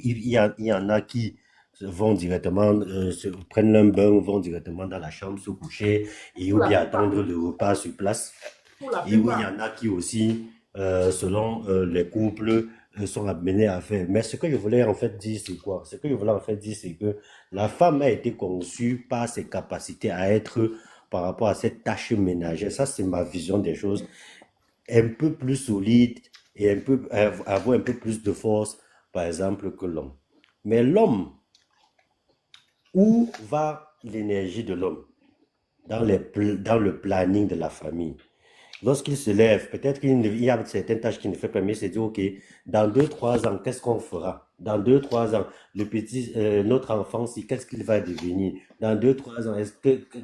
il y en a qui vont directement, prennent un bain, vont directement dans la chambre se coucher et Pour ou la bien plupart. attendre le repas sur place. Pour la Et oui, il y plupart. en a qui aussi, selon les couples, sont amenés à faire. Mais ce que je voulais en fait dire, c'est quoi? Ce que je voulais en fait dire, c'est que la femme a été conçue par ses capacités à être par rapport à cette tâche ménagère. Ça, c'est ma vision des choses. Un peu plus solide et avoir un peu plus de force, par exemple, que l'homme. Mais l'homme, où va l'énergie de l'homme? Dans le planning de la famille. Lorsqu'il se lève, peut-être qu'il y a certaines tâches qu'il ne fait pas, mais il se dit, OK, dans 2, 3 ans, qu'est-ce qu'on fera? Dans 2, 3 ans, notre enfant, qu'est-ce qu'il va devenir? Dans 2, 3 ans,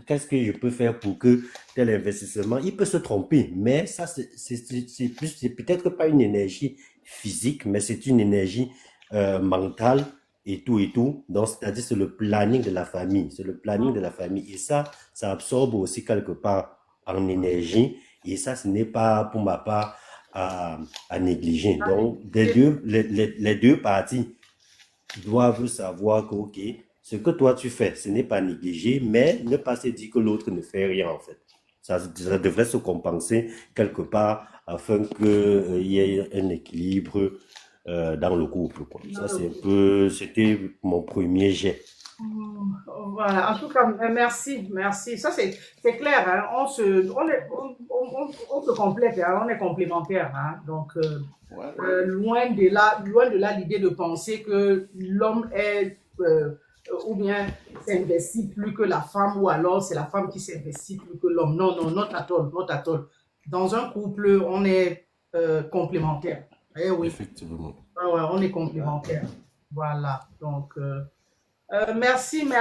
qu'est-ce que je peux faire pour que tel investissement, il peut se tromper, mais ça, c'est peut-être pas une énergie physique, mais c'est une énergie mentale et tout et tout. Donc, c'est-à-dire, c'est le planning de la famille. C'est le planning de la famille. Et ça absorbe aussi quelque part en énergie. Et ça, ce n'est pas, pour ma part, à négliger. Donc, les deux parties doivent savoir que, OK, ce que toi tu fais, ce n'est pas négligé, mais ne pas se dire que l'autre ne fait rien, en fait. Ça devrait se compenser quelque part afin qu'il y ait un équilibre dans le couple, quoi. Dans Ça, le c'est un couple. peu, c'était mon premier jet. Voilà, en tout cas, merci, merci. Ça, c'est clair, hein. On se complète, hein. On est complémentaires, hein. Donc, Ouais. loin de là l'idée de penser que l'homme est, ou bien s'investit plus que la femme, ou alors c'est la femme qui s'investit plus que l'homme. Non, non, not at all, not at all. Dans un couple, on est complémentaires. Eh oui, Effectivement. ah ouais, on est complémentaires. Voilà, donc, merci, merci.